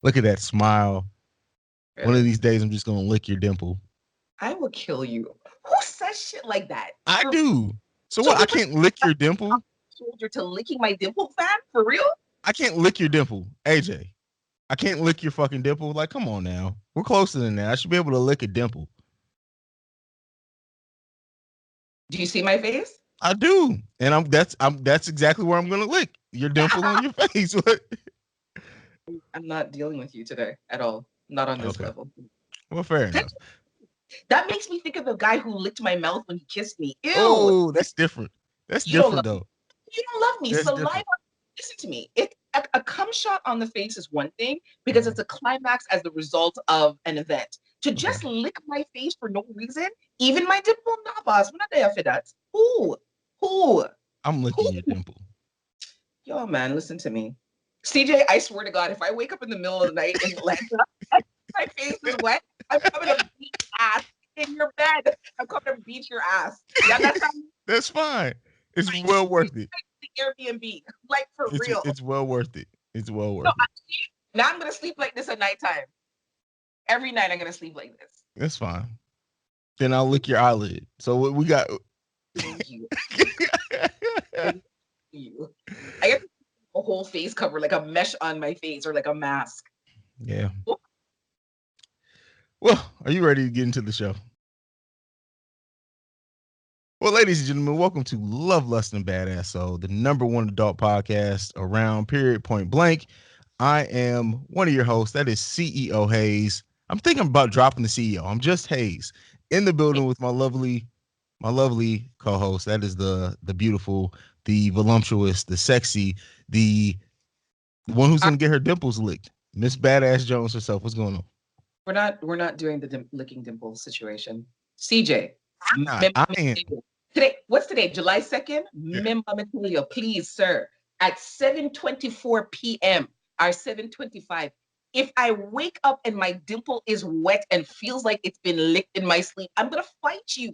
Look at that smile. One of Really? these days, I'm just gonna lick your dimple. I will kill you. Who says shit like that? I For do. So so what? I wait, wait, can't lick a your dimple. soldier to licking my dimple, fam? For real? I can't lick your dimple, AJ. I can't lick your fucking dimple. Like, come on now. We're closer than that. I should be able to lick a dimple. Do you see my face? I do, and that's exactly where I'm gonna lick your dimple on your face. I'm not dealing with you today at all. Not on this Okay. level. Well, fair enough. That makes me think of the guy who licked my mouth when he kissed me. Ew. Oh, that's different. That's You don't different love though. you don't love me. That's Saliva. different. Listen to me. A cum shot on the face is one thing because Mhm. it's a climax as the result of an event. To Okay. just lick my face for no reason, even my dimple, nah, boss. We're not there for that. Who? Who? I'm licking Who? your dimple. Yo, man, listen to me. CJ, I swear to God, if I wake up in the middle of the night in Atlanta and my face is wet, I'm coming to beat ass in your bed. I'm coming to beat your ass. You understand? That's fine. It's Like, well worth it. the Airbnb, like for real. It's well worth it. It's well No, worth it. now I'm gonna sleep like this at nighttime. Every night I'm gonna sleep like this. That's fine. Then I'll lick your eyelid. So what we got? Thank you. Thank you. I get a whole face cover, like a mesh on my face or like a mask. Yeah. Well, are you ready to get into the show? Well, ladies and gentlemen, welcome to Love, Lust, and Badass Soul, the number one adult podcast around, period, point blank. I am one of your hosts. That is CEO Hayes. I'm thinking about dropping the CEO. I'm just Hayes in the building with my lovely co-host. That is the beautiful, the voluptuous, the sexy, the one who's Uh, gonna get her dimples licked. Miss Badass Jones herself. What's going on? we're not doing the licking dimple situation. CJ, I am. today, what's today? July 2nd? Yeah. Member material, please, sir. At 7:24 p.m. or 7:25. If I wake up and my dimple is wet and feels like it's been licked in my sleep, I'm gonna fight you.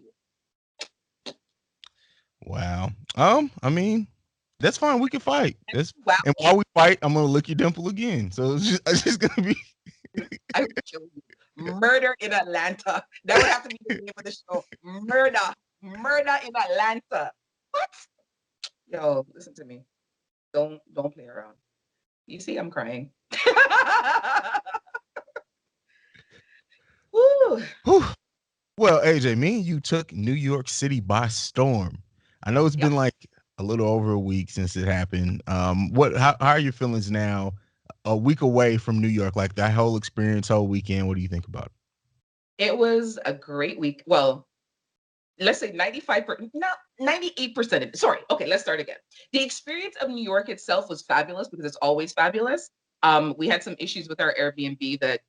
Wow. I mean, that's fine. We can fight. That's Wow, and while we fight, I'm gonna lick your dimple again. So it's just gonna be I would kill you. Murder in Atlanta. That would have to be the name of the show. Murder. Murder in Atlanta. What? Yo, listen to me. Don't play around. You see, I'm crying. Woo. Whew. Well, AJ, me and you took New York City by storm. I know it's Yeah. been like a little over a week since it happened. What how are your feelings now? A week away from New York, like that whole experience, whole weekend. What do you think about It was a great week. Well, let's say 95%, no, 98% of it. Sorry. Okay, let's start again. The experience of New York itself was fabulous because it's always fabulous. We had some issues with our Airbnb that,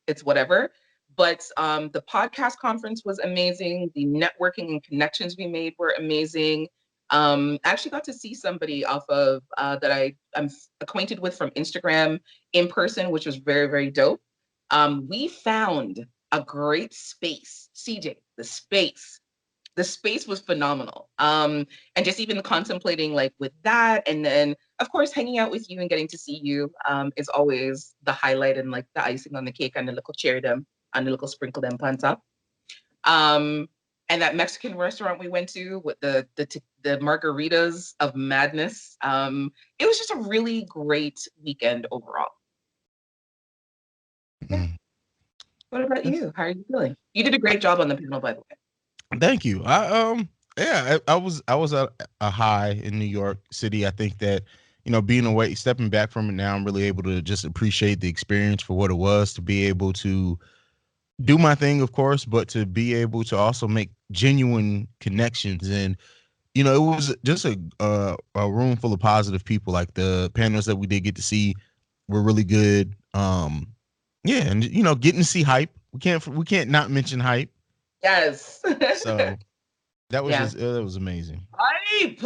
it's whatever. But the podcast conference was amazing. The networking and connections we made were amazing. I actually got to see somebody off of that I'm acquainted with from Instagram in person, which was very, very dope. We found a great space. CJ, the space was phenomenal. And just even contemplating like with that, and then of course hanging out with you and getting to see you is always the highlight and like the icing on the cake and the little cherry them and the little sprinkle them on top. Um, and that Mexican restaurant we went to with the margaritas of madness. It was just a really great weekend overall. it? Yeah. What about That's, you? How are you feeling? You did a great job on the panel, by the way. thank you. Yeah, I was at a high in New York City. I think that being away, stepping back from it now, I'm really able to just appreciate the experience for what it was to be able to do my thing, of course, but to be able to also make genuine connections. And it was just a room full of positive people. Like the panels that we did get to see were really good. Yeah, and getting to see hype. We can't not mention hype. Yes. So that was Yeah. just that was amazing. Hype.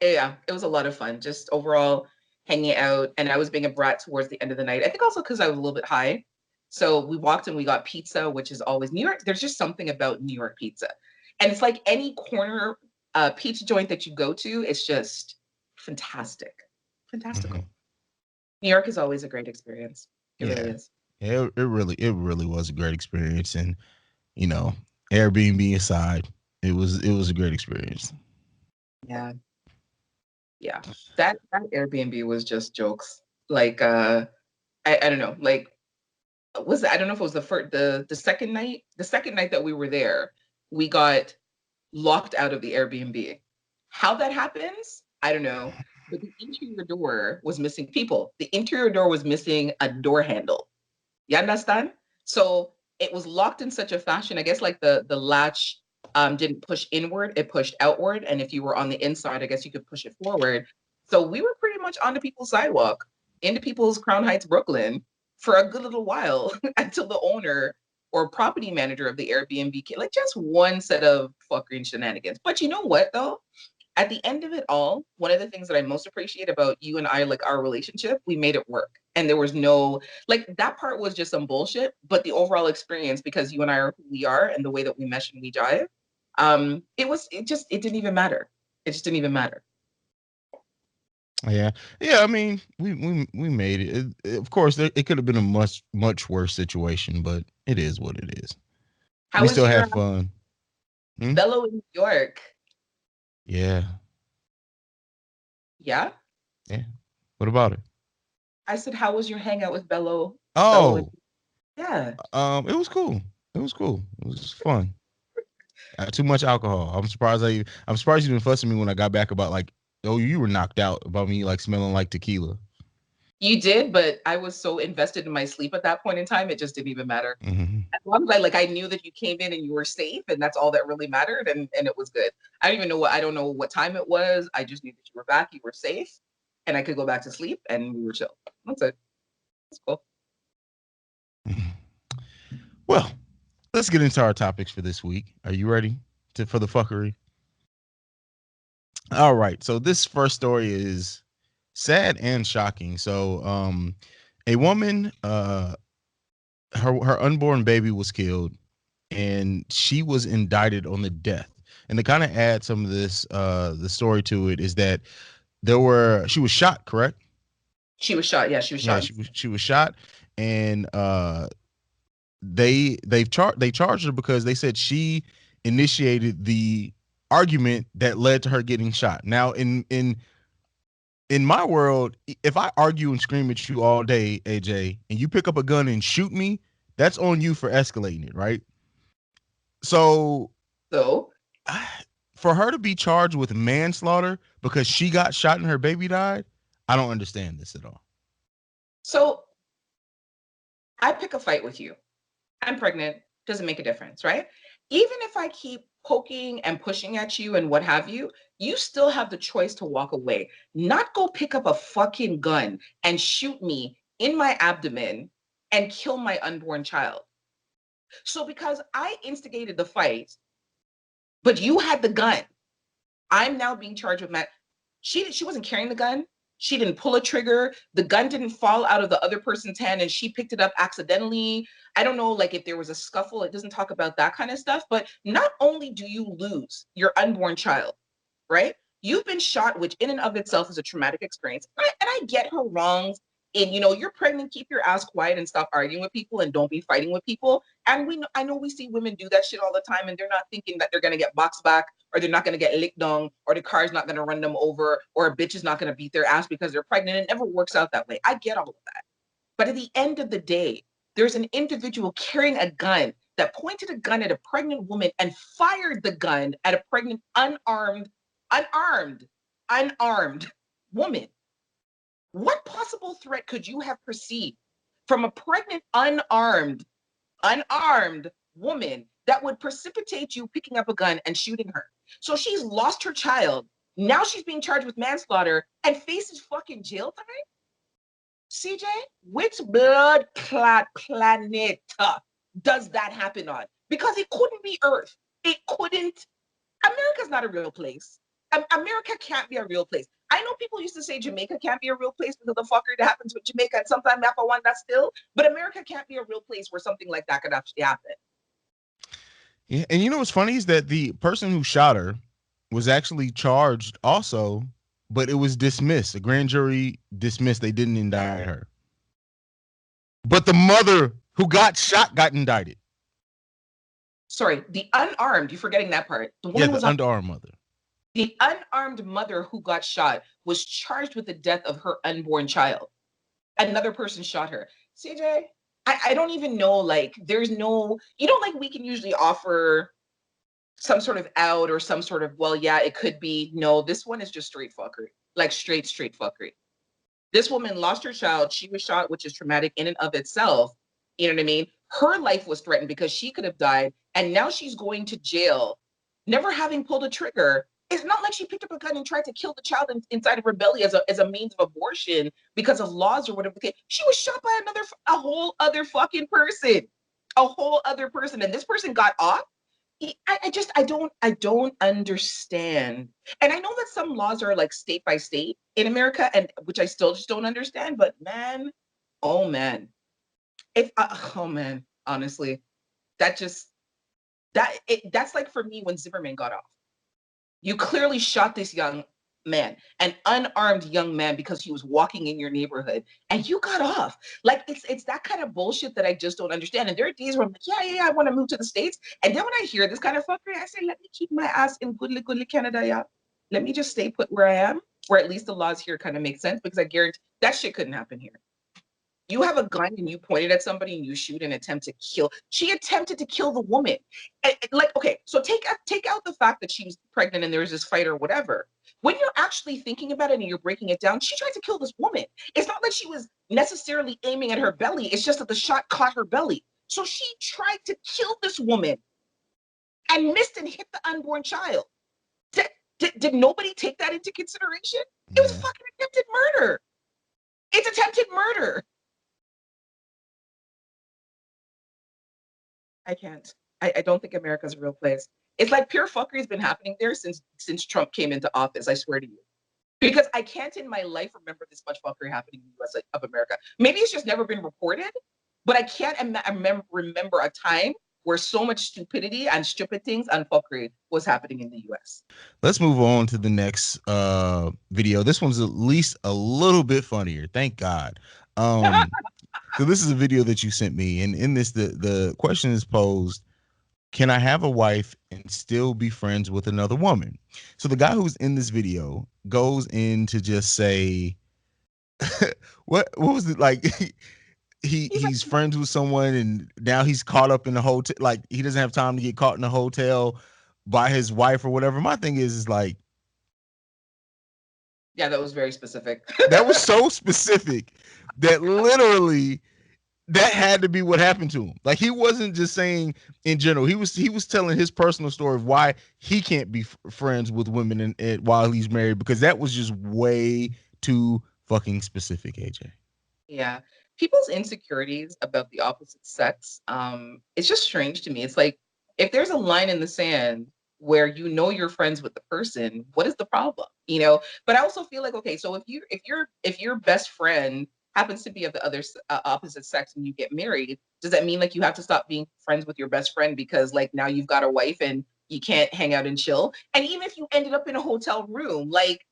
Yeah, it was a lot of fun. Just overall hanging out, and I was being a brat towards the end of the night. I think also because I was a little bit high. So we walked and we got pizza, which is always New York. There's just something about New York pizza, and it's like any corner pizza joint that you go to. It's just fantastic, Hmm. fantastical. New York is always a great experience. It really Yeah. is. It really was a great experience. And, you know, Airbnb aside, it was a great experience. Yeah. Yeah. That Airbnb was just jokes. Like I don't know. Like was I don't know if it was the first the second night that we were there, we got locked out of the Airbnb. How that happens, I don't know. But the interior door was missing people. The interior door was missing a door handle. You understand? So it was locked in such a fashion, I guess like the latch didn't push inward, it pushed outward. And if you were on the inside, I guess you could push it forward. So we were pretty much on the people's sidewalk, into people's Crown Heights, Brooklyn, for a good little while until the owner or property manager of the Airbnb came. Like just one set of fuckery and shenanigans. But you know what though? At the end of it all, one of the things that I most appreciate about you and I, like our relationship, we made it work. And there was no, like, that part was just some bullshit, but the overall experience, because you and I are who we are and the way that we mesh and we jive, it didn't even matter. It just didn't even matter. Yeah, yeah. I mean, we made it. Of course, it could have been a much worse situation, but it is what it is. How We was still your had fun. Hmm? Bello in New York? Yeah, Yeah. yeah. What about it? I said, how was your hangout with Bello Oh, yeah. it was cool. It was cool. It was fun. Too much alcohol. I'm surprised you didn't fuss at me when I got back about like, oh, you were knocked out about me like smelling like tequila. You did, but I was so invested in my sleep at that point in time, it just didn't even matter. Hmm. As long as I knew that you came in and you were safe, and that's all that really mattered, and it was good. I don't know what time it was. I just knew that you were back, you were safe, and I could go back to sleep, and we were chill. That's it. That's cool. Well, let's get into our topics for this week. Are you ready for the fuckery? All right. So this first story is sad and shocking. So, a woman, her unborn baby was killed, and she was indicted on the death. And to kind of add some of this, the story to it is that she was shot, correct? She was shot. Yeah, she was Yeah, shot. she was shot, and they charged her because they said she initiated the argument that led to her getting shot. Now, in my world, if I argue and scream at you all day, AJ, and you pick up a gun and shoot me, that's on you for escalating it, right? So So, for her to be charged with manslaughter because she got shot and her baby died, I don't understand this at all. so I pick a fight with you. I'm pregnant. Doesn't make a difference, right? Even if I keep poking and pushing at you and what have you, you still have the choice to walk away, not go pick up a fucking gun and shoot me in my abdomen and kill my unborn child. So because I instigated the fight, but you had the gun, I'm now being charged with she wasn't carrying the gun. She didn't pull a trigger. The gun didn't fall out of the other person's hand and she picked it up accidentally. I don't know, like if there was a scuffle, it doesn't talk about that kind of stuff. But not only do you lose your unborn child, right? You've been shot, which in and of itself is a traumatic experience. And I get her wrongs. And you're pregnant, keep your ass quiet and stop arguing with people and don't be fighting with people. And I know we see women do that shit all the time, and they're not thinking that they're gonna get boxed back, or they're not gonna get licked on, or the car's not gonna run them over, or a bitch is not gonna beat their ass because they're pregnant. It never works out that way. I get all of that. But at the end of the day, there's an individual carrying a gun that pointed a gun at a pregnant woman and fired the gun at a pregnant, unarmed, unarmed woman. What possible threat could you have perceived from a pregnant, unarmed woman that would precipitate you picking up a gun and shooting her? So she's lost her child. Now she's being charged with manslaughter and faces fucking jail time? CJ, which blood clot planet does that happen on? Because it couldn't be Earth. It couldn't. America's not a real place. America can't be a real place. I know people used to say Jamaica can't be a real place because of the fuckery that happens with Jamaica, and sometimes Napa one that still. But America can't be a real place where something like that could actually happen. Yeah, and you know what's funny is that the person who shot her was actually charged also, but it was dismissed. The grand jury dismissed. They didn't indict her. But the mother who got shot got indicted. Sorry, the unarmed, you're forgetting that part. The Yeah, woman the was on. underarm mother. The unarmed mother who got shot was charged with the death of her unborn child. Another person shot her. CJ, I don't even know. Like, there's no, like we can usually offer some sort of out or some sort of, well, yeah, it could be. No, this one is just straight fuckery, like straight fuckery. This woman lost her child. She was shot, which is traumatic in and of itself. You know what I mean? Her life was threatened because she could have died. And now she's going to jail, never having pulled a trigger. It's not like she picked up a gun and tried to kill the child inside of her belly as a means of abortion because of laws or whatever. She was shot by a whole other fucking person, a whole other person. And this person got off. I don't understand. And I know that some laws are like state by state in America, and which I still just don't understand. But man, oh man, if oh man, honestly, that just that's like for me when Zimmerman got off. You clearly shot this young man, an unarmed young man, because he was walking in your neighborhood, and you got off. Like it's that kind of bullshit that I just don't understand. And there are days where I'm like, yeah, I want to move to the States. And then when I hear this kind of fuckery, I say, let me keep my ass in goodly Canada, yeah. Let me just stay put where I am, where at least the laws here kind of make sense, because I guarantee that shit couldn't happen here. You have a gun and you point it at somebody and you shoot and attempt to kill. She attempted to kill the woman. Like, okay, so take out the fact that she was pregnant and there was this fight or whatever. When you're actually thinking about it and you're breaking it down, she tried to kill this woman. It's not like she was necessarily aiming at her belly. It's just that the shot caught her belly. So she tried to kill this woman and missed and hit the unborn child. Did nobody take that into consideration? It was Yeah. fucking attempted murder. It's attempted murder. I can't. I don't think America's a real place. It's like pure fuckery has been happening there since Trump came into office. I swear to you, because I can't in my life remember this much fuckery happening in the U.S. of America. Maybe it's just never been reported, but I can't remember a time where so much stupidity and stupid things and fuckery was happening in the U.S. Let's move on to the next video. This one's at least a little bit funnier. Thank God. Um, so this is a video that you sent me, and in this, the question is posed: can I have a wife and still be friends with another woman? So the guy who's in this video goes in to just say, what was it like? He's like, He's friends with someone, and now he's caught up in the hotel. Like he doesn't have time to get caught in the hotel by his wife or whatever. My thing is like yeah, that was very specific. that was so specific that literally that had to be what happened to him. Like he wasn't just saying in general. He was telling his personal story of why he can't be friends with women while he's married, because that was just way too fucking specific. AJ. Yeah. People's insecurities about the opposite sex, it's just strange to me. It's like if there's a line in the sand where you're friends with the person, what is the problem? But I also feel like, okay, so if your best friend happens to be of the opposite sex and you get married, does that mean like you have to stop being friends with your best friend because like now you've got a wife and you can't hang out and chill? And even if you ended up in a hotel room, like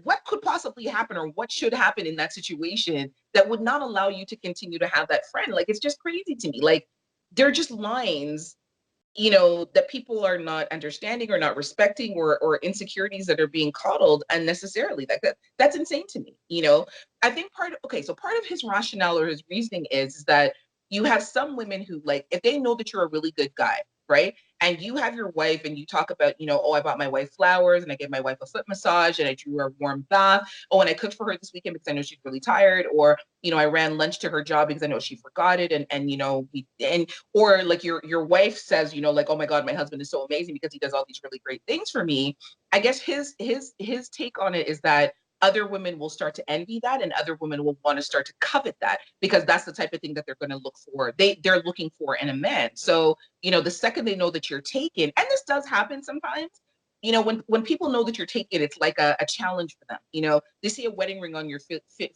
what could possibly happen or what should happen in that situation that would not allow you to continue to have that friend? Like it's just crazy to me. Like they're just lines, that people are not understanding or not respecting, or insecurities that are being coddled unnecessarily. Like that's insane to me. I think part of his rationale or his reasoning is that you have some women who, like, if they know that you're a really good guy, right? And you have your wife and you talk about, oh, I bought my wife flowers and I gave my wife a foot massage and I drew her a warm bath. Oh, and I cooked for her this weekend because I know she's really tired. Or, I ran lunch to her job because I know she forgot it. Or like your wife says, like, oh my God, my husband is so amazing because he does all these really great things for me. I guess his take on it is that other women will start to envy that and other women will want to start to covet that because that's the type of thing that they're going to look for. They're looking for in a man. So, the second they know that you're taken, and this does happen sometimes, when people know that you're taken, it's like a challenge for them. They see a wedding ring on your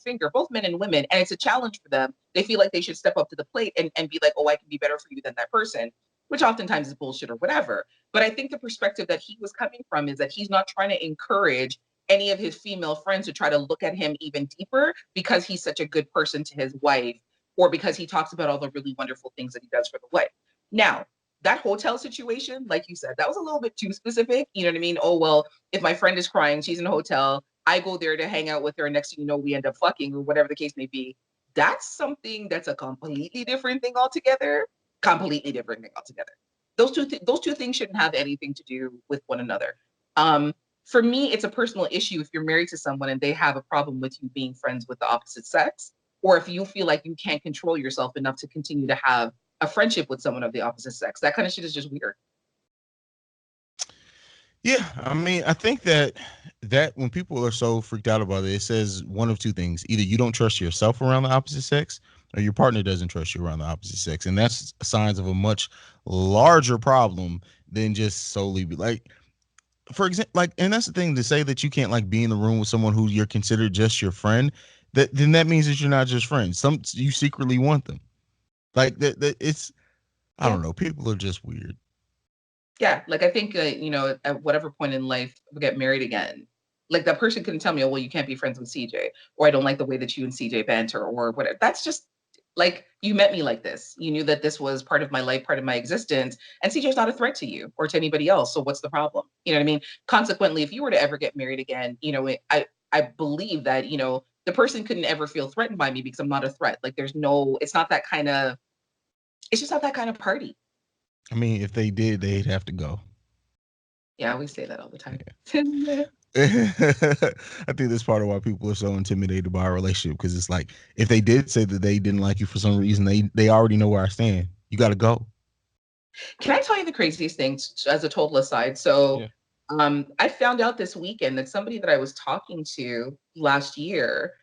finger, both men and women, and it's a challenge for them. They feel like they should step up to the plate and be like, oh, I can be better for you than that person, which oftentimes is bullshit or whatever. But I think the perspective that he was coming from is that he's not trying to encourage any of his female friends to try to look at him even deeper because he's such a good person to his wife. or because he talks about all the really wonderful things that he does for the wife. Now, that hotel situation, like you said, that was a little bit too specific. You know what I mean? Oh, well, if my friend is crying, she's in a hotel, I go there to hang out with her. And next thing you know, we end up fucking or whatever the case may be. That's something that's a completely different thing altogether. Completely different thing altogether. Those two things shouldn't have anything to do with one another. For me, it's a personal issue if you're married to someone and they have a problem with you being friends with the opposite sex, or if you feel like you can't control yourself enough to continue to have a friendship with someone of the opposite sex. That kind of shit is just weird. Yeah, I mean, I think that when people are so freaked out about it, it says one of two things: either you don't trust yourself around the opposite sex, or your partner doesn't trust you around the opposite sex, and that's signs of a much larger problem than just solely be like, for example, like, and that's the thing, to say that you can't like be in the room with someone who you're considered just your friend. That then that means that you're not just friends. Some you secretly want them. Like that it's I Yeah. don't know. People are just weird. Yeah. Like I think, at whatever point in life we get married again, like that person couldn't tell me, oh, well, you can't be friends with CJ, or I don't like the way that you and CJ banter, or whatever. That's just like you met me like this. You knew that this was part of my life, part of my existence, and CJ's not a threat to you or to anybody else. So what's the problem? You know what I mean? Consequently, if you were to ever get married again, I believe that the person couldn't ever feel threatened by me because I'm not a threat. Like it's not that kind of, it's just not that kind of party. I mean, if they did, they'd have to go. Yeah, we say that all the time. I think that's part of why people are so intimidated by our relationship, because it's like if they did say that they didn't like you for some reason, they already know where I stand. You got to go. Can I tell you the craziest thing as a total aside? So, Yeah. I found out this weekend that somebody that I was talking to last year,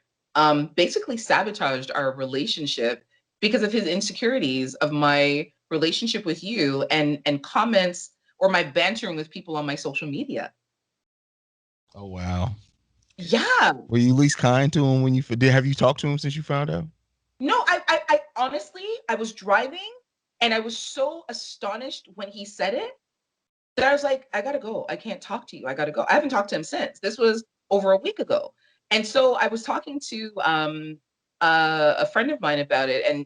basically sabotaged our relationship because of his insecurities of my relationship with you and comments or my bantering with people on my social media. Oh wow. Yeah. Were you at least kind to him when you did? Have you talked to him since you found out? No, I honestly, I was driving and I was so astonished when he said it that I was like, I gotta go. I can't talk to you. I gotta go. I haven't talked to him since. This was over a week ago. And so I was talking to a friend of mine about it. And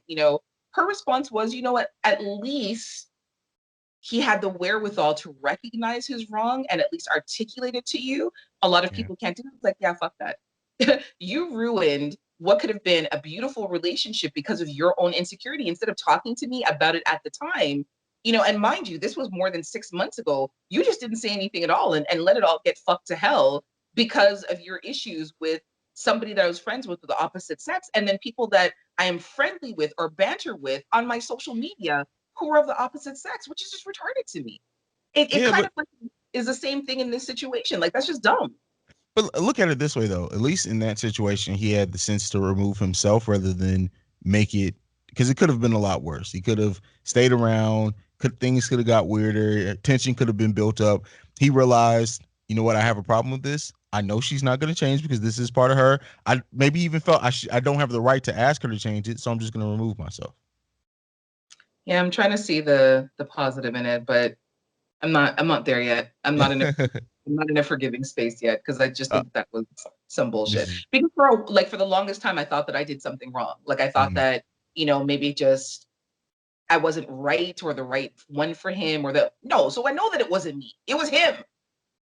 her response was, you know what, at least he had the wherewithal to recognize his wrong and at least articulate it to you. A lot of Yeah. people can't do it. It's like, yeah, fuck that. You ruined what could have been a beautiful relationship because of your own insecurity instead of talking to me about it at the time. And mind you, this was more than 6 months ago. You just didn't say anything at all and let it all get fucked to hell because of your issues with somebody that I was friends with the opposite sex, and then people that I am friendly with or banter with on my social media who are of the opposite sex, which is just retarded to me. It Yeah, kind but of like is the same thing in this situation. Like that's just dumb. look at it this way though. At least in that situation, he had the sense to remove himself rather than make it, because it could have been a lot worse. He could have stayed around. Things could have got weirder. Tension could have been built up. He realized, you know what? I have a problem with this. I know she's not going to change because this is part of her. I maybe even felt I don't have the right to ask her to change it, so I'm just going to remove myself. Yeah, I'm trying to see the positive in it, but I'm not there yet. I'm not in a forgiving space yet because I just uh, think that was some bullshit. this Because for the longest time I thought that I did something wrong. Like I thought mm, that, maybe just I wasn't right or the right one for him or the no. So I know that it wasn't me. It was him.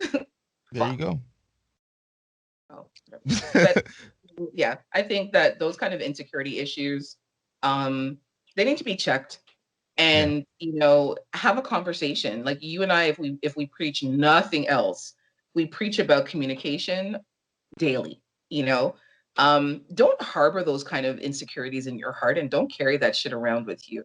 there you Fuck. go. Oh, whatever. But yeah, I think that those kind of insecurity issues, um, they need to be checked Yeah. and have a conversation. Like you and I, if we preach nothing else, we preach about communication daily. you know don't harbor those kind of insecurities in your heart and don't carry that shit around with you.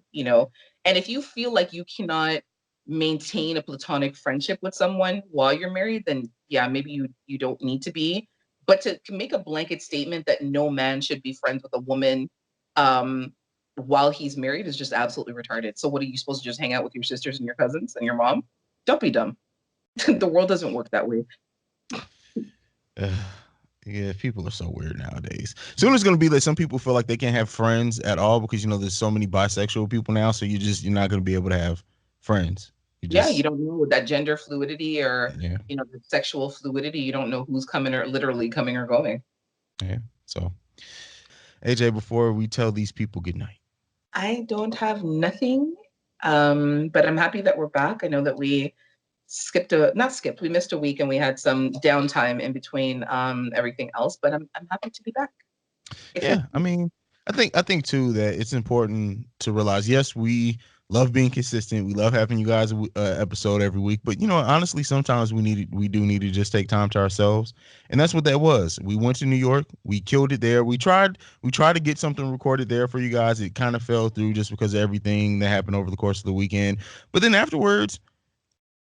And if you feel like you cannot maintain a platonic friendship with someone while you're married, then yeah, maybe you don't need to be. But to make a blanket statement that no man should be friends with a woman um while he's married is just absolutely retarded. So what, are you supposed to just hang out with your sisters and your cousins and your mom? Don't be dumb. The world doesn't work that way. Yeah, people are so weird nowadays. Soon it's gonna be that some people feel like they can't have friends at all because there's so many bisexual people now. So you're not gonna be able to have friends. You Yeah, you just don't know that gender fluidity or yeah, the sexual fluidity. You don't know who's coming or literally coming or going. yeah. So AJ, before we tell these people good night, I don't have nothing, but I'm happy that we're back. I know that we not skipped, we missed a week and we had some downtime in between everything else, but I'm happy to be back. If Yeah, not, I mean, I think too that it's important to realize. Yes, we love being consistent. We love having you guys episode every week. But honestly, sometimes we do need to just take time to ourselves, and that's what that was. We went to New York. We killed it there. We tried to get something recorded there for you guys. It kind of fell through just because of everything that happened over the course of the weekend. But then afterwards,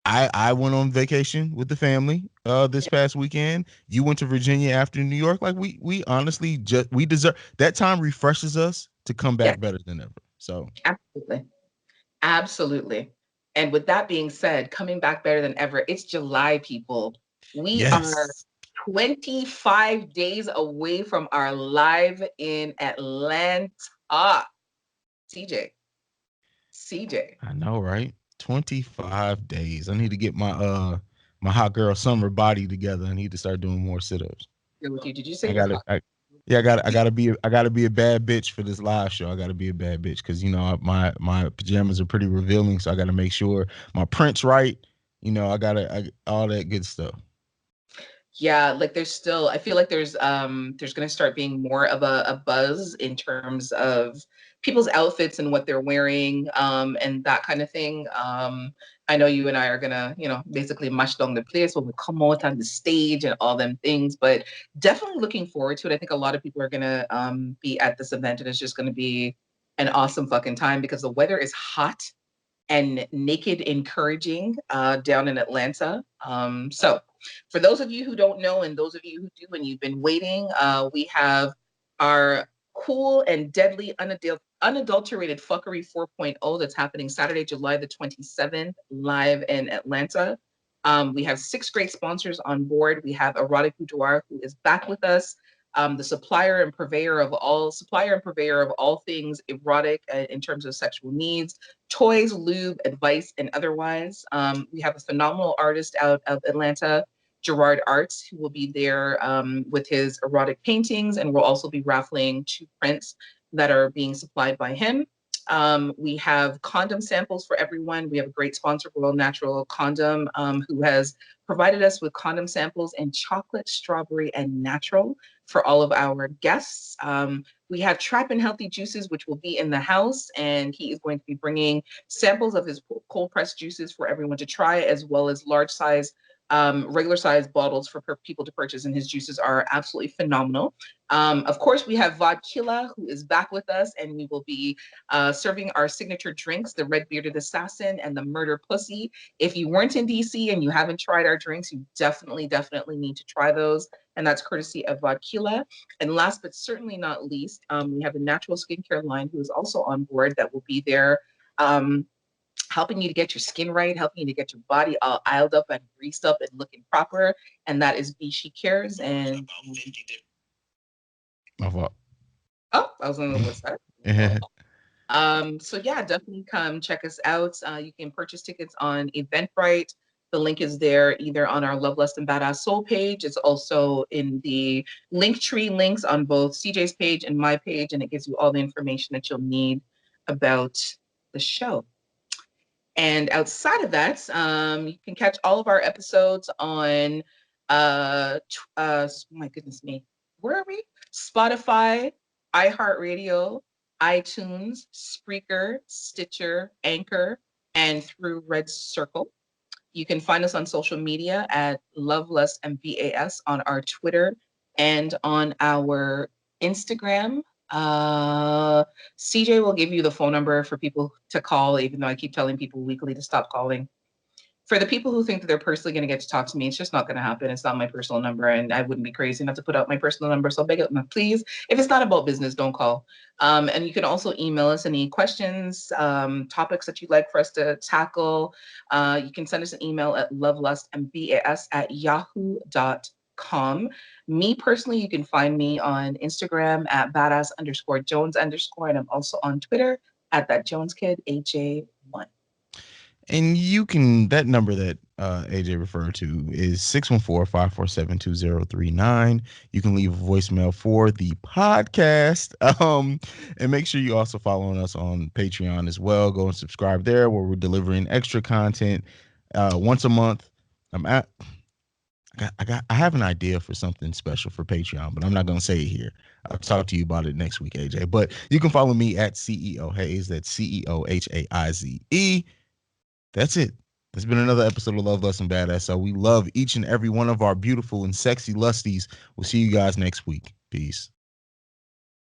I went on vacation with the family this past weekend. You went to Virginia after New York. Like we honestly just we deserve that time refreshes us to come yeah, back better than ever. So absolutely. Absolutely. And with that being said, coming back better than ever, it's July, people. We are yes, 25 days away from our live in Atlanta. CJ, CJ. I know, right? 25 days. I need to get my hot girl summer body together. I need to start doing more sit-ups. With you. Did you say I you're got to hot? yeah, I gotta be a bad bitch for this live show. I gotta be a bad bitch because my pajamas are pretty revealing, so I gotta make sure my print's right. All that good stuff. Yeah, like there's still, I feel like there's gonna start being more of a buzz in terms of people's outfits and what they're wearing, and that kind of thing. I know you and I are gonna, basically mush down the place when we come out on the stage and all them things, but definitely looking forward to it. I think a lot of people are gonna be at this event, and it's just gonna be an awesome fucking time because the weather is hot and naked encouraging down in Atlanta. So, for those of you who don't know, and those of you who do, and you've been waiting, we have our cool and deadly unadulterated fuckery 4.0 that's happening Saturday, July the 27th, live in Atlanta. We have 6 great sponsors on board. We have Erotic Boudoir, who is back with us, the supplier and purveyor of all things erotic in terms of sexual needs, toys, lube, advice, and otherwise. We have a phenomenal artist out of Atlanta, Gerard Arts, who will be there with his erotic paintings, and we'll also be raffling 2 prints that are being supplied by him. We have condom samples for everyone. We have a great sponsor, Royal Natural Condom, who has provided us with condom samples in chocolate, strawberry, and natural for all of our guests. We have Trap and Healthy Juices, which will be in the house, and he is going to be bringing samples of his cold pressed juices for everyone to try, as well as large size, regular size bottles for people to purchase, and his juices are absolutely phenomenal. Of course, we have Vodkilla, who is back with us, and we will be serving our signature drinks, the Red Bearded Assassin and the Murder Pussy. If you weren't in DC and you haven't tried our drinks, you definitely, definitely need to try those. And that's courtesy of Vodkilla. And last but certainly not least, we have a natural skincare line who is also on board that will be there. Helping you to get your skin right, helping you to get your body all oiled up and greased up and looking proper. And that is Bishi Cares. And My fault. oh, I was on the what's that? Yeah. So yeah, definitely come check us out. You can purchase tickets on Eventbrite. The link is there either on our Love, Lust, and Badass Soul page. It's also in the link tree links on both CJ's page and my page, and it gives you all the information that you'll need about the show. And outside of that, you can catch all of our episodes on, my goodness me, where are we? Spotify, iHeartRadio, iTunes, Spreaker, Stitcher, Anchor, and through Red Circle. You can find us on social media at Love, Lust, and BAS on our Twitter and on our Instagram. CJ will give you the phone number for people to call, even though I keep telling people weekly to stop calling. For the people who think that they're personally going to get to talk to me, it's just not going to happen. It's not my personal number, and I wouldn't be crazy enough to put out my personal number. So beg it, please. If it's not about business, don't call. And you can also email us any questions, topics that you'd like for us to tackle. You can send us an email at lovelustandbas@yahoo.com. Me personally, you can find me on Instagram at badass_Jones_, and I'm also on Twitter at that Jones Kid HJ1. And you can, that number that AJ referred to is 614-547-2039. You can leave a voicemail for the podcast. And make sure you also following us on Patreon as well. Go and subscribe there where we're delivering extra content once a month. I'm at I have an idea for something special for Patreon, but I'm not gonna say it here. I'll talk to you about it next week, AJ. But you can follow me at CEO Hayes. That's CEOHAIZE. That's it. It's been another episode of Love, Lust, and Badass. So we love each and every one of our beautiful and sexy lusties. We'll see you guys next week. Peace.